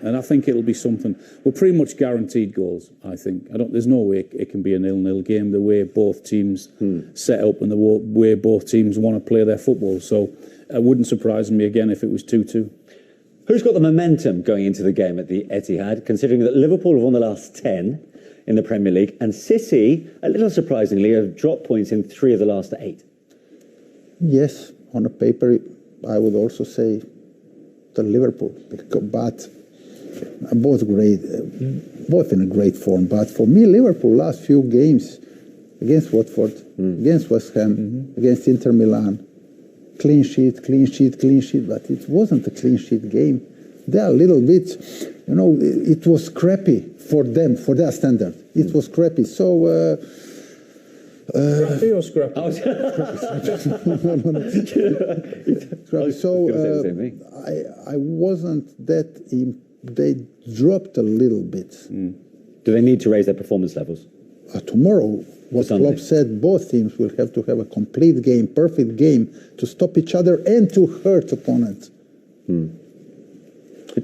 And I think it'll be something. We're pretty much guaranteed goals, I think. There's no way it can be a 0-0 game, the way both teams set up and the way both teams want to play their football. So it wouldn't surprise me again if it was 2-2. Who's got the momentum going into the game at the Etihad, considering that Liverpool have won the last 10 in the Premier League, and City, a little surprisingly, have dropped points in 3 of the last 8? Yes, on a paper, I would also say the Liverpool, but both in a great form. But for me, Liverpool last few games against Watford, against West Ham, against Inter Milan, clean sheet, but it wasn't a clean sheet game. They are a little bit, it was scrappy for them, for their standard. It was scrappy. So. Scrappy or scrappy? So I wasn't that. They dropped a little bit. Do they need to raise their performance levels? Tomorrow, what Klopp said, both teams will have to have a complete game, perfect game, to stop each other and to hurt opponents.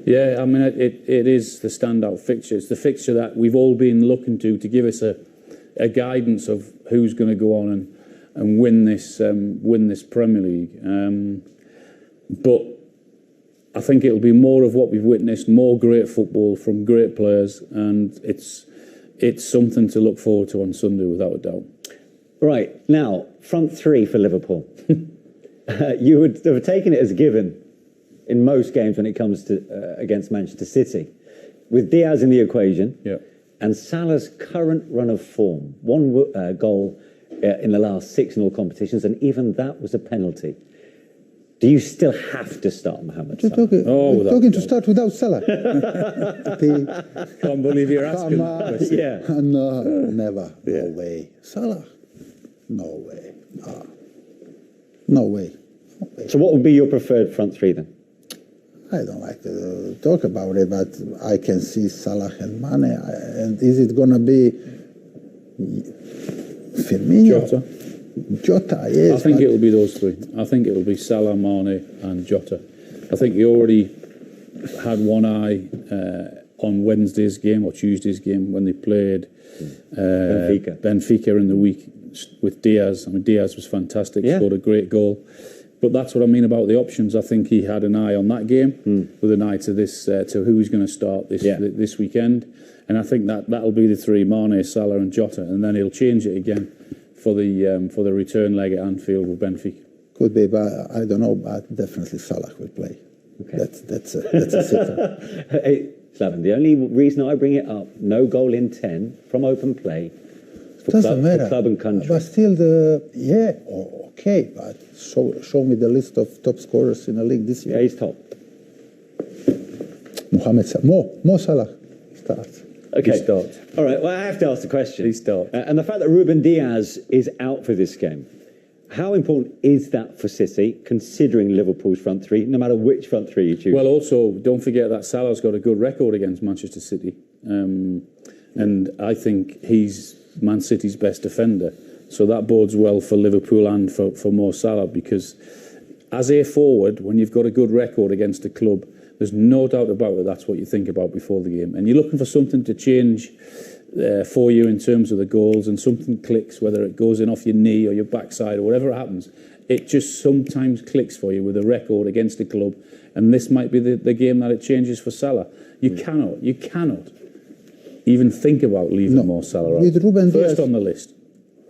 Yeah, I mean, it is the standout fixture. It's the fixture that we've all been looking to give us a guidance of who's going to go on and win this Premier League. But I think it'll be more of what we've witnessed, more great football from great players, and it's something to look forward to on Sunday, without a doubt. Right, now, front three for Liverpool. You would have taken it as a given in most games when it comes to against Manchester City. With Diaz in the equation, and Salah's current run of form, one goal in the last 6 in all competitions, and even that was a penalty. Do you still have to start Mohamed Salah? We're talking to start without Salah. Can't believe you're asking. No, never. No way. Salah? No way. No way. So what would be your preferred front three then? I don't like to talk about it, but I can see Salah and Mane. And is it going to be Firmino? Jota, yes. I think it'll be those three. I think it'll be Salah, Mane and Jota. I think he already had one eye on Wednesday's game or Tuesday's game when they played Benfica in the week with Diaz. I mean, Diaz was fantastic, scored a great goal. But that's what I mean about the options. I think he had an eye on that game with an eye to this, to who he's going to start this weekend. And I think that'll be the three: Mane, Salah, and Jota. And then he'll change it again for the return leg at Anfield with Benfica. Could be, but I don't know. But definitely Salah will play. Okay. That's a sitter. Hey, Slaven, the only reason I bring it up: no goal in 10 from open play. Doesn't matter. For club and country. But still, okay. But show me the list of top scorers in the league this year. Yeah, he's top. Mohamed Salah. Mo Salah starts. Okay. He starts. All right. Well, I have to ask the question. He starts. And the fact that Ruben Diaz is out for this game, how important is that for City, considering Liverpool's front three, no matter which front three you choose? Well, also, don't forget that Salah's got a good record against Manchester City. And I think he's Man City's best defender. So that bodes well for Liverpool and for Mo Salah, because as a forward, when you've got a good record against a club, there's no doubt about it, that's what you think about before the game. And you're looking for something to change for you in terms of the goals, and something clicks, whether it goes in off your knee or your backside or whatever happens. It just sometimes clicks for you with a record against a club. And this might be the game that it changes for Salah. You cannot even think about leaving Mo Salah out. With Ruben First Diaz, on the list.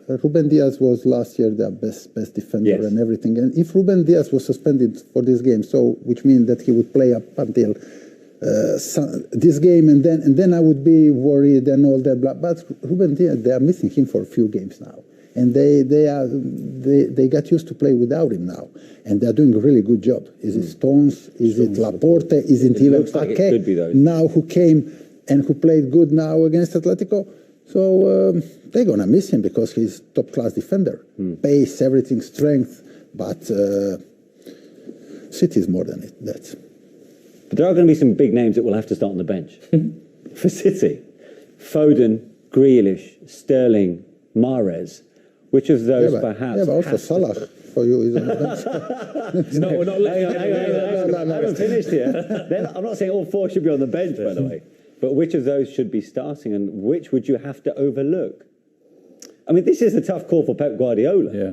Ruben Diaz was last year their best defender and everything. And if Ruben Diaz was suspended for this game, which means that he would play up until this game, and then I would be worried and all that. But Ruben Diaz, they are missing him for a few games now, and they got used to play without him now, and they are doing a really good job. Is it Stones? Is it Laporte? Is it even Ake now, who came and who played good now against Atletico? So they're going to miss him because he's top-class defender. Pace, everything, strength. But City is more than that. But there are going to be some big names that will have to start on the bench. For City, Foden, Grealish, Sterling, Mahrez. Which of those perhaps... Yeah, but also Salah. for you. He's on the bench. No, we're not looking I haven't finished here. Then I'm not saying all 4 should be on the bench, by the way. But which of those should be starting and which would you have to overlook? I mean, this is a tough call for Pep Guardiola. Yeah.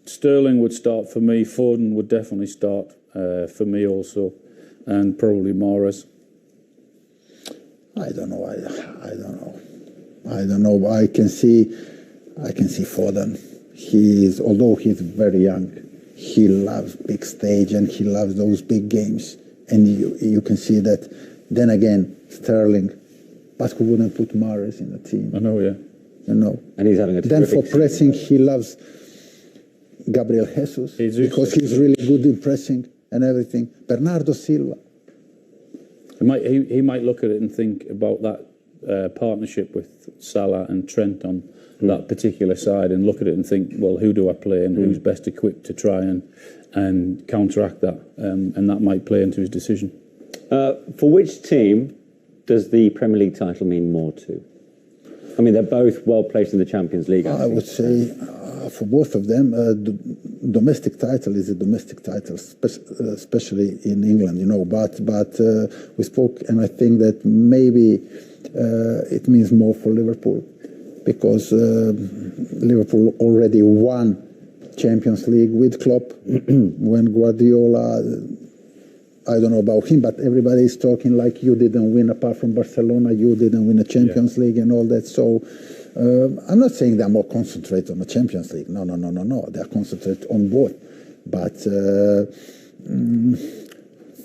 Sterling would start for me. Foden would definitely start for me also. And probably Mahrez. I don't know. I don't know. I can see Foden. Although he's very young, he loves big stage and he loves those big games. And you can see that. Then again, Sterling, but who wouldn't put Mahrez in the team? I know, yeah. You know. And he's having a Then for terrific pressing, he loves Gabriel Jesus because he's really good in pressing and everything. Bernardo Silva. He might look at it and think about that partnership with Salah and Trent on that particular side and look at it and think, well, who do I play and who's best equipped to try and counteract that? And that might play into his decision. For which team does the Premier League title mean more to? I mean, they're both well placed in the Champions League. I would say for both of them, the domestic title is a domestic title, especially in England, you know. But we spoke, and I think that maybe it means more for Liverpool because Liverpool already won Champions League with Klopp when Guardiola. I don't know about him, but everybody is talking like you didn't win apart from Barcelona, you didn't win a Champions League and all that. So I'm not saying they're more concentrated on the Champions League. No. They're concentrated on both. But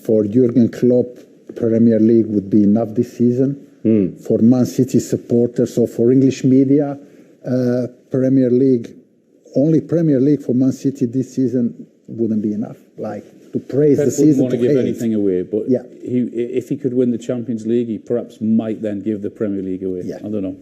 for Jurgen Klopp, Premier League would be enough this season. For Man City supporters or for English media, Premier League, only Premier League for Man City this season wouldn't be enough. Like, to praise Pep the season. Wouldn't want to give anything away, but yeah. if he could win the Champions League, he perhaps might then give the Premier League away. Yeah. I don't know.